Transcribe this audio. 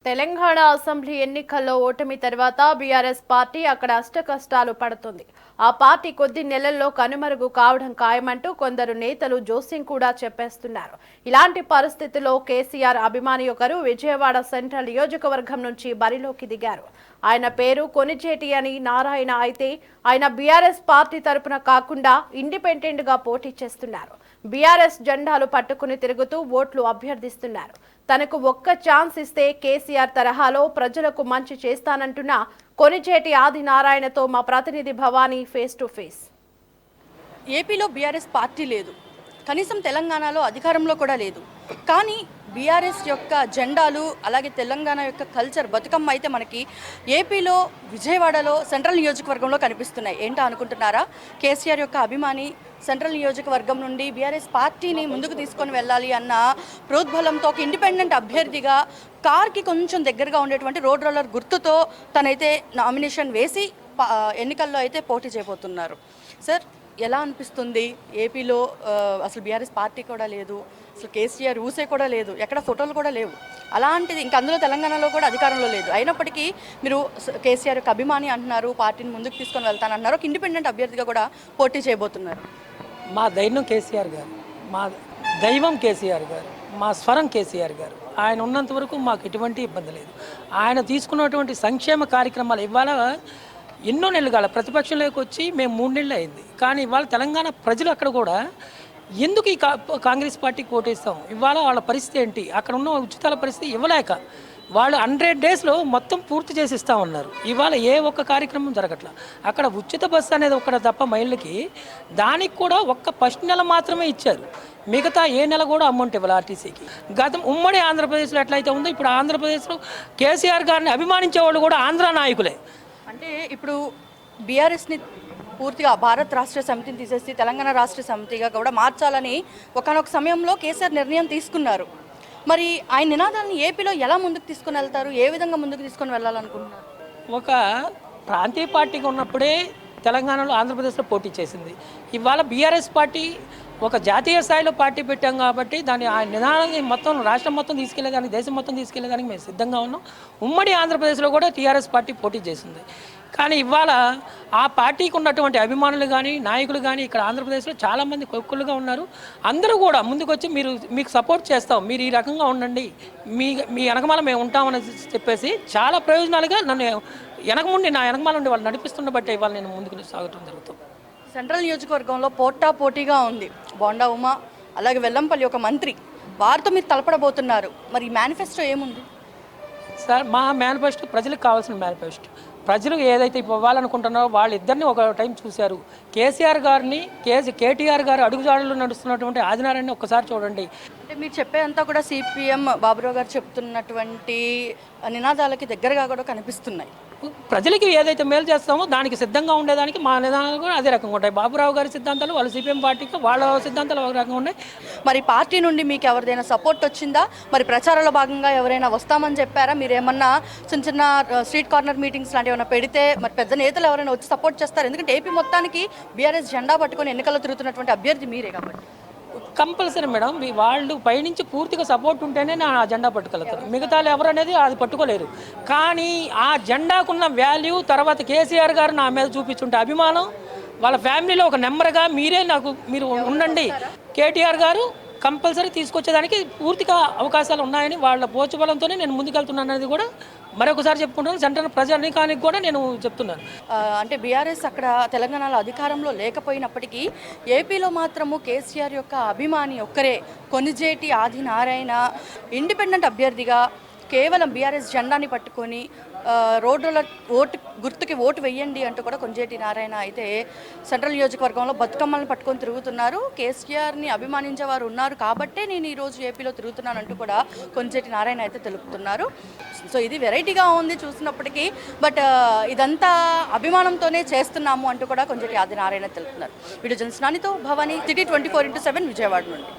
Telangana assembly ఎన్నికల్లో ఓటమి తర్వాత బీఆర్ఎస్ పార్టీ అక్కడ అష్టకష్టాలు పడుతుంది. ఆ పార్టీ కొద్ది నెలల్లో కనుమరుగు కావడం ఖాయమంటూ కొందరు నేతలు జోస్యం కూడా చెప్పేస్తున్నారు. ఇలాంటి పరిస్థితుల్లో కేసీఆర్ అభిమాని ఒకరు విజయవాడ సెంట్రల్ నియోజకవర్గం నుంచి బరిలోకి దిగారు. ఆయన పేరు కొనిచేటి అని నారాయణ. అయితే ఆయన బీఆర్ఎస్ పార్టీ తరపున కాకుండా ఇండిపెండెంట్ గా పోటీ చేస్తున్నారు. బీఆర్ఎస్ జెండాలు పట్టుకుని తిరుగుతూ ఓట్లు అభ్యర్థిస్తున్నారు. తనకు ఒక్క ఛాన్స్ ఇస్తే కేసీఆర్ తరహాలో ప్రజలకు మంచి చేస్తానంటున్న కొనిచేటి ఆదినారాయణతో మా ప్రతినిధి భవానీ ఫేస్ టు ఫేస్. ఏపీలో బీఆర్ఎస్ పార్టీ లేదు, కనీసం తెలంగాణలో అధికారంలో కూడా లేదు. కానీ బీఆర్ఎస్ యొక్క జెండాలు అలాగే తెలంగాణ యొక్క కల్చర్ బతుకమ్మ అయితే మనకి ఏపీలో విజయవాడలో సెంట్రల్ నియోజకవర్గంలో కనిపిస్తున్నాయి. ఏంటో అనుకుంటున్నారా? కేసీఆర్ యొక్క అభిమాని సెంట్రల్ నియోజకవర్గం నుండి బీఆర్ఎస్ పార్టీని ముందుకు తీసుకొని వెళ్ళాలి అన్న ప్రోద్బలంతో ఒక ఇండిపెండెంట్ అభ్యర్థిగా కార్కి కొంచెం దగ్గరగా ఉండేటువంటి రోడ్ రోలర్ గుర్తుతో తనైతే నామినేషన్ వేసి ఎన్నికల్లో అయితే పోటీ చేయబోతున్నారు. సార్, ఎలా అనిపిస్తుంది? ఏపీలో అసలు బీఆర్ఎస్ పార్టీ కూడా లేదు, అసలు కేసీఆర్ ఊసే కూడా లేదు, ఎక్కడ ఫోటోలు కూడా లేవు. అలాంటిది ఇంకా అందులో తెలంగాణలో కూడా అధికారంలో లేదు. అయినప్పటికీ మీరు కేసీఆర్ యొక్క అభిమాని అంటున్నారు, పార్టీని ముందుకు తీసుకొని వెళ్తానంటున్నారు, ఒక ఇండిపెండెంట్ అభ్యర్థిగా కూడా పోటీ చేయబోతున్నారు. మా ధైర్యం కేసీఆర్ గారు, మా దైవం కేసీఆర్ గారు, మా స్వరం కేసీఆర్ గారు. ఆయన ఉన్నంత వరకు మాకు ఎటువంటి ఇబ్బంది లేదు. ఆయన తీసుకున్నటువంటి సంక్షేమ కార్యక్రమాలు ఇవాళ ఎన్నో నెలలు కాల ప్రతిపక్షంలోకి వచ్చి మేము 3 నెలలు అయింది. కానీ ఇవాళ తెలంగాణ ప్రజలు అక్కడ కూడా ఎందుకు ఈ కాంగ్రెస్ పార్టీకి ఓటేస్తాం? ఇవాళ వాళ్ళ పరిస్థితి ఏంటి? అక్కడ ఉన్న ఉచితాల పరిస్థితి ఇవ్వలేక వాళ్ళు 100 డేస్లో మొత్తం పూర్తి చేసి ఇస్తా ఉన్నారు. ఇవాళ ఏ ఒక్క కార్యక్రమం జరగట్లా. అక్కడ ఉచిత బస్సు అనేది ఒక్కటి తప్ప మహిళలకి, దానికి కూడా ఒక్క ఫస్ట్ నెల మాత్రమే ఇచ్చారు. మిగతా ఏ నెల కూడా అమౌంట్ ఇవ్వాలి ఆర్టీసీకి. గతం ఉమ్మడి ఆంధ్రప్రదేశ్లో ఎట్లయితే ఉందో ఇప్పుడు ఆంధ్రప్రదేశ్లో కేసీఆర్ గారిని అభిమానించే వాళ్ళు కూడా ఆంధ్ర నాయకులే. అంటే ఇప్పుడు బీఆర్ఎస్ని పూర్తిగా భారత్ రాష్ట్ర సమితిని తీసేసి తెలంగాణ రాష్ట్ర సమితిగా కూడా మార్చాలని ఒకానొక సమయంలో కేసీఆర్ నిర్ణయం తీసుకున్నారు. మరి ఆయన నినాదాన్ని ఏపీలో ఎలా ముందుకు తీసుకుని వెళ్తారు? ఏ విధంగా ముందుకు తీసుకొని వెళ్ళాలనుకుంటున్నారు? ఒక ప్రాంతీయ పార్టీగా ఉన్నప్పుడే తెలంగాణలో ఆంధ్రప్రదేశ్లో పోటీ చేసింది. ఇవాళ బీఆర్ఎస్ పార్టీ ఒక జాతీయ స్థాయిలో పార్టీ పెట్టాం కాబట్టి దాని ఆ నిదానాన్ని మొత్తం రాష్ట్రం మొత్తం తీసుకెళ్లేదానికి, దేశం మొత్తం తీసుకెళ్లేదానికి మేము సిద్ధంగా ఉన్నాం. ఉమ్మడి ఆంధ్రప్రదేశ్లో కూడా టీఆర్ఎస్ పార్టీ పోటీ చేసింది. కానీ ఇవాళ ఆ పార్టీకి ఉన్నటువంటి అభిమానులు కానీ నాయకులు కానీ ఇక్కడ ఆంధ్రప్రదేశ్లో చాలామంది కొక్కులుగా ఉన్నారు. అందరూ కూడా ముందుకు వచ్చి మీకు సపోర్ట్ చేస్తాం, మీరు ఈ రకంగా ఉండండి, మీ వెనకమాల మేము ఉంటామని చెప్పేసి చాలా ప్రయోజనాలుగా నన్ను నా వెనకమాల నుండి వాళ్ళు నడిపిస్తున్న బట్టే ఇవాళ నేను ముందుకు సాగటం జరుగుతుంది. సెంట్రల్ నియోజకవర్గంలో పోటాపోటీగా ఉంది. బోండా ఉమా అలాగే వెల్లంపల్లి ఒక మంత్రి, వారితో మీరు తలపడబోతున్నారు. మరి మేనిఫెస్టో ఏముంది సార్? మా మేనిఫెస్టో ప్రజలకు కావాల్సిన మేనిఫెస్టో. ప్రజలు ఏదైతే ఇవ్వాలనుకుంటున్నారో వాళ్ళిద్దరిని ఒక టైం చూశారు. కేసీఆర్ గారిని, కేటీఆర్ గారు అడుగుజాడల్లో నడుస్తున్నటువంటి ఆదినారాయణని ఒక్కసారి చూడండి. అంటే మీరు చెప్పేంతా కూడా సిపిఎం బాబురావు గారు చెప్తున్నటువంటి నినాదాలకి దగ్గరగా కూడా కనిపిస్తున్నాయి. ప్రజలకి ఏదైతే మేలు చేస్తామో దానికి సిద్ధంగా ఉండేదానికి మా నిదానాలు కూడా అదే రకంగా ఉంటాయి. బాబురావు గారి సిద్ధాంతాలు, వాళ్ళ సిపిఎం పార్టీకి వాళ్ళ సిద్ధాంతాలు ఒక రకంగా ఉన్నాయి. మరి పార్టీ నుండి మీకు ఎవరిదైనా సపోర్ట్ వచ్చిందా? మరి ప్రచారంలో భాగంగా ఎవరైనా వస్తామని చెప్పారా? మీరు ఏమన్నా చిన్న చిన్న స్ట్రీట్ కార్నర్ మీటింగ్స్ లాంటివి ఏమైనా పెడితే మరి పెద్ద నేతలు ఎవరైనా వచ్చి సపోర్ట్ చేస్తారు? ఎందుకంటే ఏపీ మొత్తానికి బీఆర్ఎస్ జెండా పట్టుకొని ఎన్నికల్లో తిరుగుతున్నటువంటి అభ్యర్థి మీరే కాబట్టి. కంపల్సరీ మేడం, వాళ్ళు పైనుంచి పూర్తిగా సపోర్ట్ ఉంటేనే నా జెండా పట్టుకెళ్తారు. మిగతాలు ఎవరు అనేది అది పట్టుకోలేరు. కానీ ఆ జెండాకున్న వాల్యూ తర్వాత కేసీఆర్ గారు నా మీద చూపించుంటే అభిమానం, వాళ్ళ ఫ్యామిలీలో ఒక నెంబర్గా మీరు ఉండండి. కేటీఆర్ గారు కంపల్సరీ తీసుకొచ్చేదానికి పూర్తిగా అవకాశాలు ఉన్నాయని వాళ్ళ పోచుబలంతోనే నేను ముందుకెళ్తున్నాను అనేది కూడా మరొకసారి చెప్పుకుంటున్నాను. సెంట్రల్ ప్రజానికానికి కూడా నేను చెప్తున్నాను. అంటే బీఆర్ఎస్ అక్కడ తెలంగాణలో అధికారంలో లేకపోయినప్పటికీ ఏపీలో మాత్రము కేసీఆర్ యొక్క అభిమాని ఒక్కరే, కొనిజేటి ఆదినారాయణ ఇండిపెండెంట్ అభ్యర్థిగా కేవలం బీఆర్ఎస్ జెండాని పట్టుకొని రోడ్డుల గుర్తుకి ఓటు వెయ్యండి అంటూ కూడా కొనిజేటి నారాయణ అయితే సెంట్రల్ నియోజకవర్గంలో బతుకమ్మలను పట్టుకొని తిరుగుతున్నారు. కేసీఆర్ని అభిమానించే వారు ఉన్నారు కాబట్టే నేను ఈరోజు ఏపీలో తిరుగుతున్నాను అంటూ కూడా కొనిజేటి నారాయణ అయితే తెలుపుతున్నారు. సో ఇది వెరైటీగా ఉంది చూసినప్పటికీ, బట్ ఇదంతా అభిమానంతోనే చేస్తున్నాము అంటూ కూడా కొనిజేటి ఆదినారాయణ తెలుపుతున్నారు. వీడియో జర్నలిస్ట్ నానితో భవానీ, సిటీ 24/7 విజయవాడ నుండి.